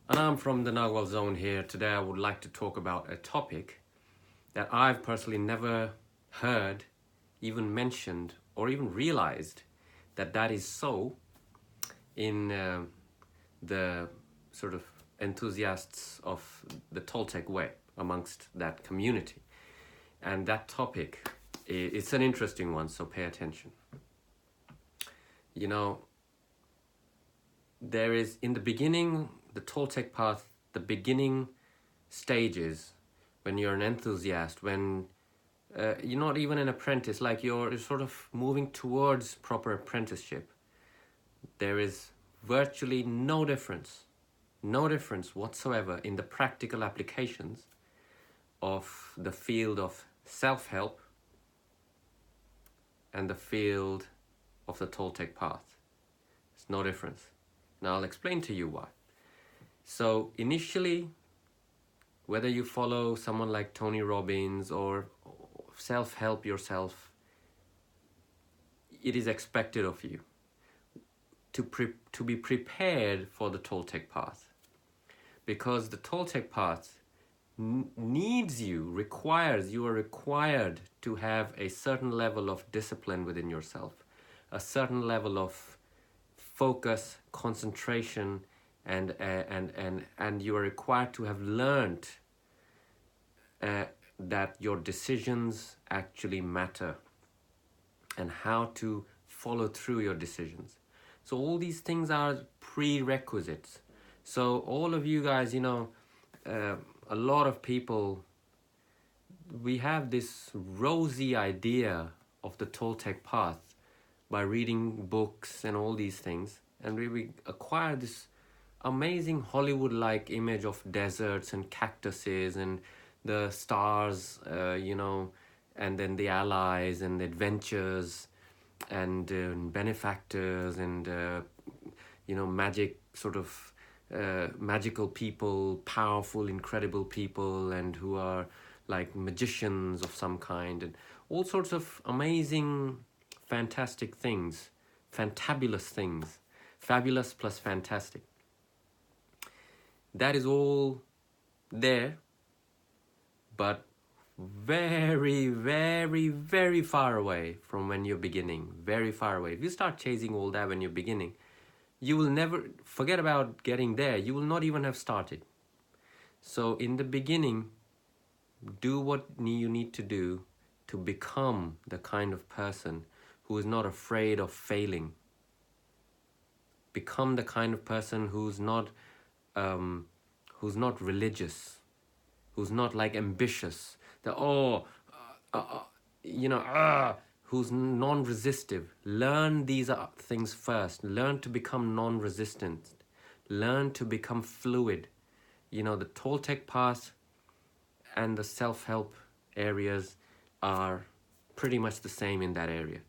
Anaam from the Nagual zone here. Today I would like to talk about a topic that I've personally never heard, even mentioned, or even realized that is so in the sort of enthusiasts of the Toltec way amongst that community. And that topic, it's an interesting one, so pay attention. You know, there is, in the beginning, the Toltec path, the beginning stages, when you're an enthusiast, when you're not even an apprentice, like you're sort of moving towards proper apprenticeship, there is virtually no difference whatsoever in the practical applications of the field of self-help and the field of the Toltec path. There's no difference. Now I'll explain to you why. So initially, whether you follow someone like Tony Robbins or self-help yourself, it is expected of you to be prepared for the Toltec path, because the Toltec path you are required to have a certain level of discipline within yourself, a certain level of focus, concentration, and you are required to have learned that your decisions actually matter and how to follow through your decisions. So all these things are prerequisites. So all of you guys, a lot of people, we have this rosy idea of the Toltec path by reading books and all these things, and we acquire this amazing Hollywood-like image of deserts and cactuses and the stars, and then the allies and the adventures and benefactors and magic sort of magical people, powerful, incredible people, and who are like magicians of some kind, and all sorts of amazing, fantastic things, fantabulous things, fabulous plus fantastic. That is all there, but very, very, very far away from when you're beginning, very far away. If you start chasing all that when you're beginning, you will never, forget about getting there, you will not even have started. So in the beginning, do what you need to do to become the kind of person who is not afraid of failing. Become the kind of person who's not religious, who's not like ambitious, who's non-resistive. Learn these things first. Learn to become non-resistant. Learn to become fluid. The Toltec path and the self-help areas are pretty much the same in that area.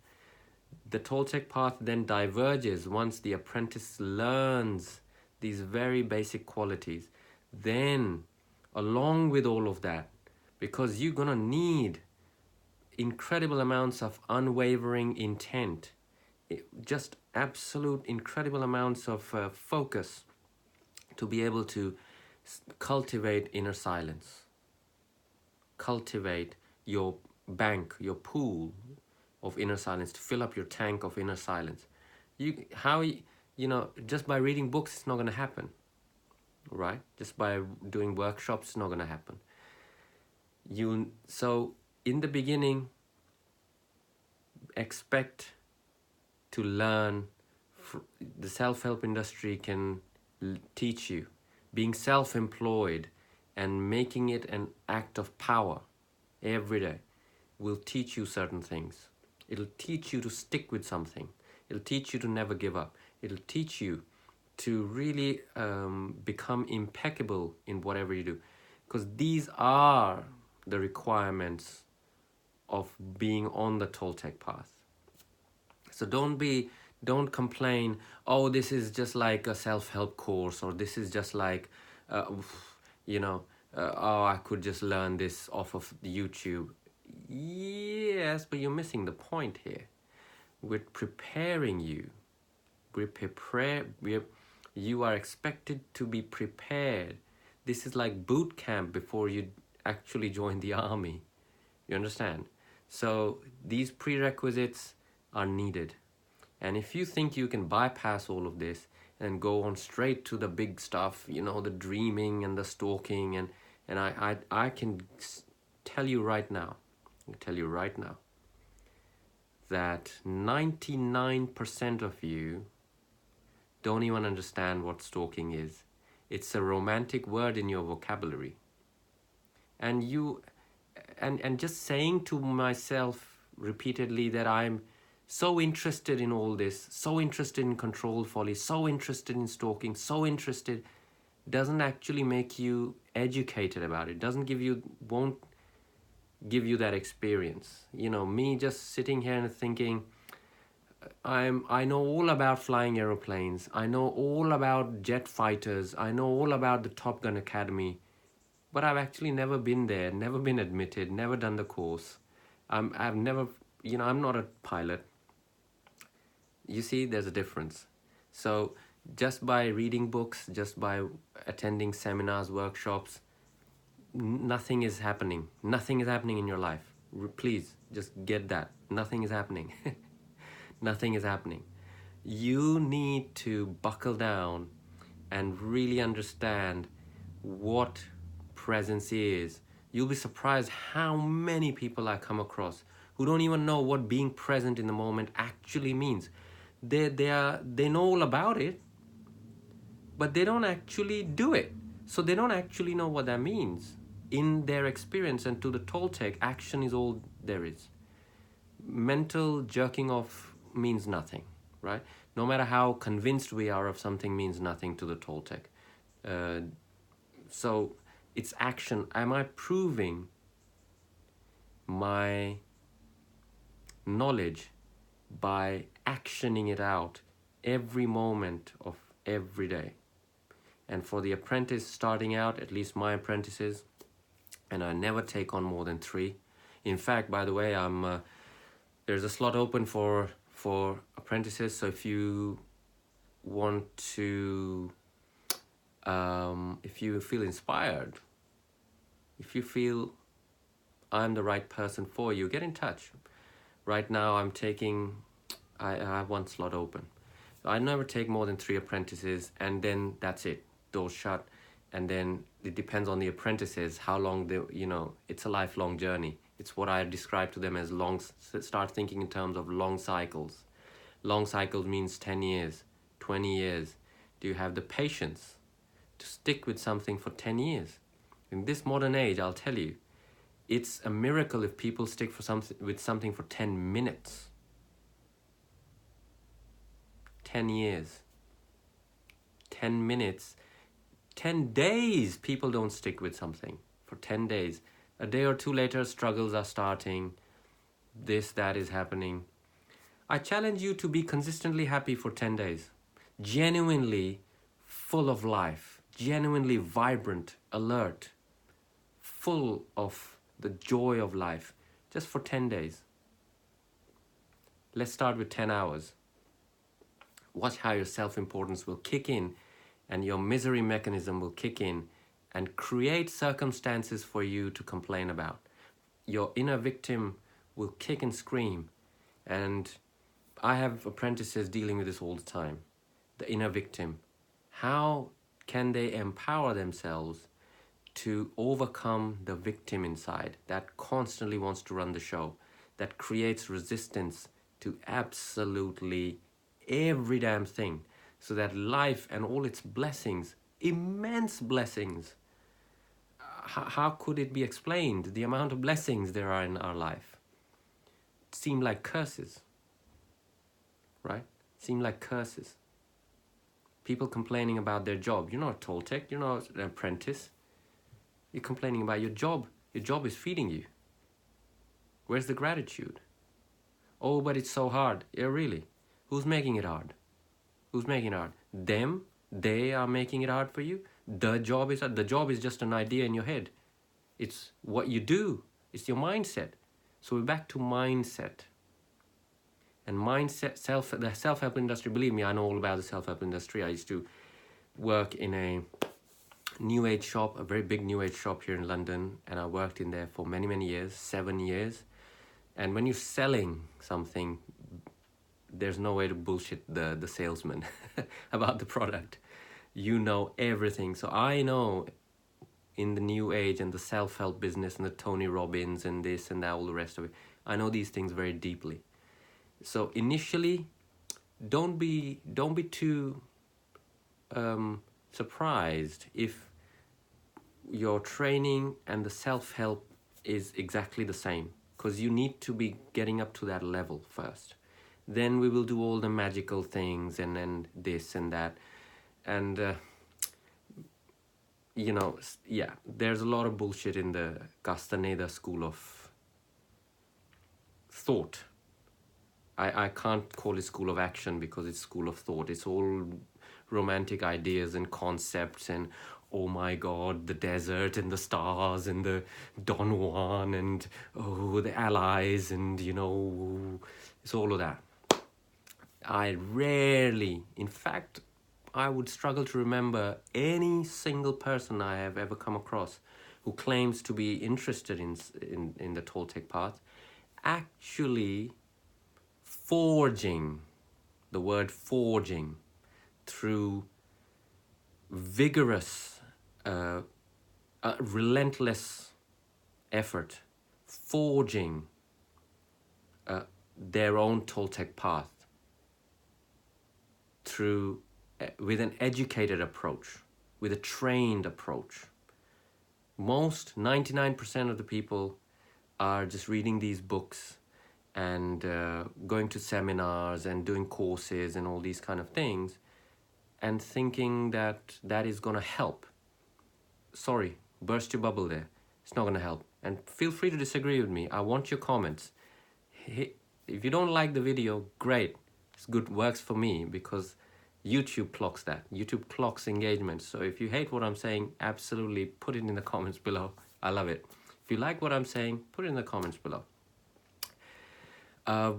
The Toltec path then diverges once the apprentice learns these very basic qualities. Then, along with all of that, because you're gonna need incredible amounts of unwavering intent, just absolute incredible amounts of focus to be able to cultivate inner silence. Cultivate your bank, your pool of inner silence, to fill up your tank of inner silence. Just by reading books, it's not going to happen, right? Just by doing workshops, it's not going to happen. So in the beginning, expect to learn. The self-help industry can teach you. Being self-employed and making it an act of power every day will teach you certain things. It'll teach you to stick with something. It'll teach you to never give up. It'll teach you to really become impeccable in whatever you do. Because these are the requirements of being on the Toltec path. So don't complain, oh, this is just like a self-help course, or this is just like, oh, I could just learn this off of YouTube. Yes, but you're missing the point here. We're preparing you. We're You are expected to be prepared. This is like boot camp before you actually join the army. You understand? So these prerequisites are needed. And if you think you can bypass all of this and go on straight to the big stuff, you know, the dreaming and the stalking, and I can tell you right now, that 99% of you don't even understand what stalking is. It's a romantic word in your vocabulary. And just saying to myself repeatedly that I'm so interested in all this, so interested in control folly, so interested in stalking, so interested, doesn't actually make you educated about it. Won't give you that experience. You know, me just sitting here and thinking, I know all about flying aeroplanes. I know all about jet fighters. I know all about the Top Gun Academy. But I've actually never been there, never been admitted, never done the course. I've never, I'm not a pilot. You see, there's a difference. So just by reading books, just by attending seminars, workshops, nothing is happening. Nothing is happening in your life. Please, just get that. Nothing is happening. Nothing is happening. You need to buckle down and really understand what presence is. You'll be surprised how many people I come across who don't even know what being present in the moment actually means. They know all about it, but they don't actually do it. So they don't actually know what that means in their experience. And to the Toltec, action is all there is. Mental jerking off means nothing, right? No matter how convinced we are of something, means nothing to the Toltec. So it's action. Am I proving my knowledge by actioning it out every moment of every day? And for the apprentice starting out, at least my apprentices, and I never take on more than 3. In fact, by the way, there's a slot open for apprentices. So if you want to, if you feel inspired, if you feel I'm the right person for you, get in touch. Right now I have 1 slot open. I never take more than 3 apprentices, and then that's it, doors shut. And then it depends on the apprentices, how long it's a lifelong journey. It's what I describe to them as start thinking in terms of long cycles. Long cycles means 10 years, 20 years. Do you have the patience to stick with something for 10 years? In this modern age, I'll tell you, it's a miracle if people stick with something for 10 minutes. 10 years. 10 minutes. 10 days, people don't stick with something for 10 days. A day or 2 later, struggles are starting. This, that is happening. I challenge you to be consistently happy for 10 days. Genuinely full of life. Genuinely vibrant, alert. Full of the joy of life. Just for 10 days. Let's start with 10 hours. Watch how your self-importance will kick in, and your misery mechanism will kick in and create circumstances for you to complain about. Your inner victim will kick and scream. And I have apprentices dealing with this all the time. The inner victim. How can they empower themselves to overcome the victim inside that constantly wants to run the show, that creates resistance to absolutely every damn thing, so that life and all its blessings, immense blessings, how could it be explained? The amount of blessings there are in our life seem like curses, right? Seem like curses. People complaining about their job. You're not a Toltec, you're not an apprentice. You're complaining about your job. Your job is feeding you. Where's the gratitude? Oh, but it's so hard. Yeah, really? Who's making it hard? Who's making it hard? Them? They are making it hard for you? The job is just an idea in your head. It's what you do. It's your mindset. So we're back to mindset. And mindset, the self-help industry, believe me, I know all about the self-help industry. I used to work in a new age shop, a very big new age shop here in London, and I worked in there for many years, 7 years. And when you're selling something, there's no way to bullshit the salesman about the product. You know everything. So I know in the new age and the self-help business and the Tony Robbins and this and that, all the rest of it, I know these things very deeply. So initially, don't be too surprised if your training and the self-help is exactly the same, because you need to be getting up to that level first. Then we will do all the magical things and then this and that. And you know, yeah, there's a lot of bullshit in the Castaneda school of thought. I can't call it school of action because it's school of thought. It's all romantic ideas and concepts and, oh my God, the desert and the stars and the Don Juan and, oh, the allies and, you know, it's all of that. I rarely, in fact, I would struggle to remember any single person I have ever come across who claims to be interested in the Toltec path actually forging, the word forging, through vigorous, relentless effort, forging their own Toltec path through with an educated approach, with a trained approach. Most 99% of the people are just reading these books and going to seminars and doing courses and all these kind of things and thinking that that is going to help. Sorry, burst your bubble there. It's not going to help. And feel free to disagree with me. I want your comments. If you don't like the video, great. It's good, works for me because YouTube clocks that. YouTube clocks engagement. So if you hate what I'm saying, absolutely put it in the comments below. I love it. If you like what I'm saying, put it in the comments below. I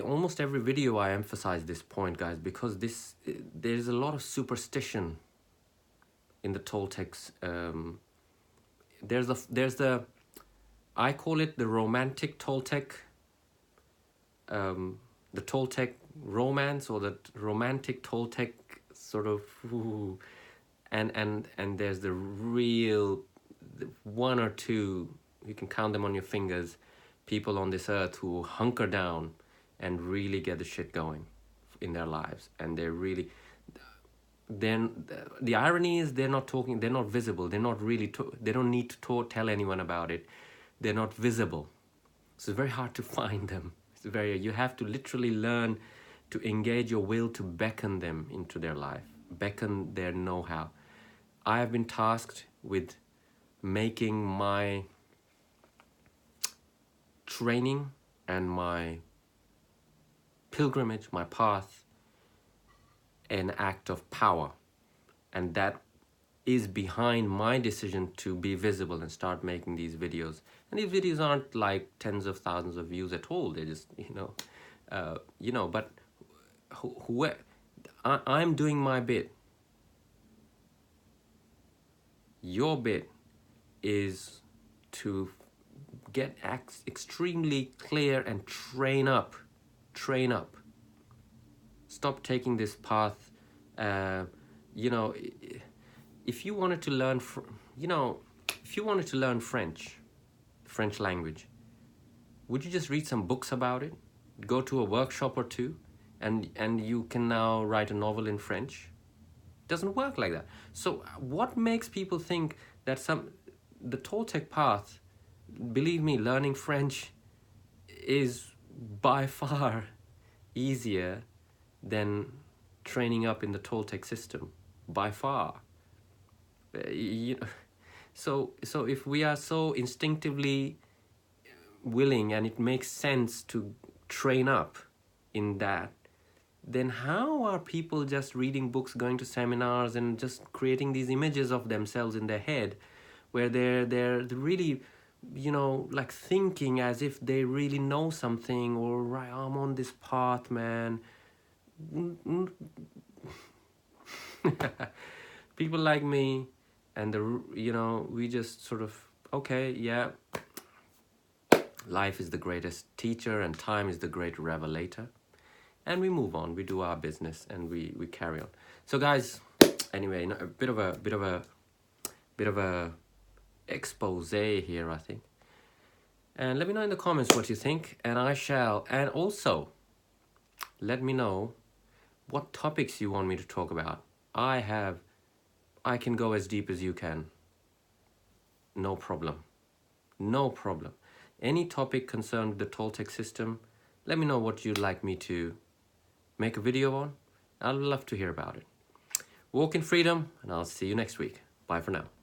almost every video I emphasize this point, guys, because there's a lot of superstition in the Toltecs. I call it the romantic Toltec, the Toltec romance, or the romantic Toltec sort of, and there's the real, one or two, you can count them on your fingers, people on this earth who hunker down and really get the shit going in their lives. And they're really, then the irony is they're not talking, they're not visible, they're not really, they don't need to tell anyone about it. They're not visible. So it's very hard to find them. You have to literally learn to engage your will to beckon them into their life, beckon their know-how. I have been tasked with making my training and my pilgrimage, my path, an act of power. And that is behind my decision to be visible and start making these videos. And these videos aren't like tens of thousands of views at all. They're just, but I'm doing my bit. Your bit is to get extremely clear and train up. Stop taking this path. If you wanted to learn, French language, would you just read some books about it, go to a workshop or two, and you can now write a novel in French? It doesn't work like that. So what makes people think that the Toltec path, believe me, learning French is by far easier than training up in the Toltec system, by far. So if we are so instinctively willing and it makes sense to train up in that, then how are people just reading books, going to seminars, and just creating these images of themselves in their head where they're really, like thinking as if they really know something, or right, I'm on this path, man. People like me, and we just sort of, okay, yeah, life is the greatest teacher and time is the great revelator. And we move on, we do our business, and we carry on. So guys, anyway, a bit of a expose here, I think. And let me know in the comments what you think, and and also let me know what topics you want me to talk about. I can go as deep as you can. No problem. No problem. Any topic concerned with the Toltec system, let me know what you'd like me to make a video on. I'd love to hear about it. Walk in freedom, and I'll see you next week. Bye for now.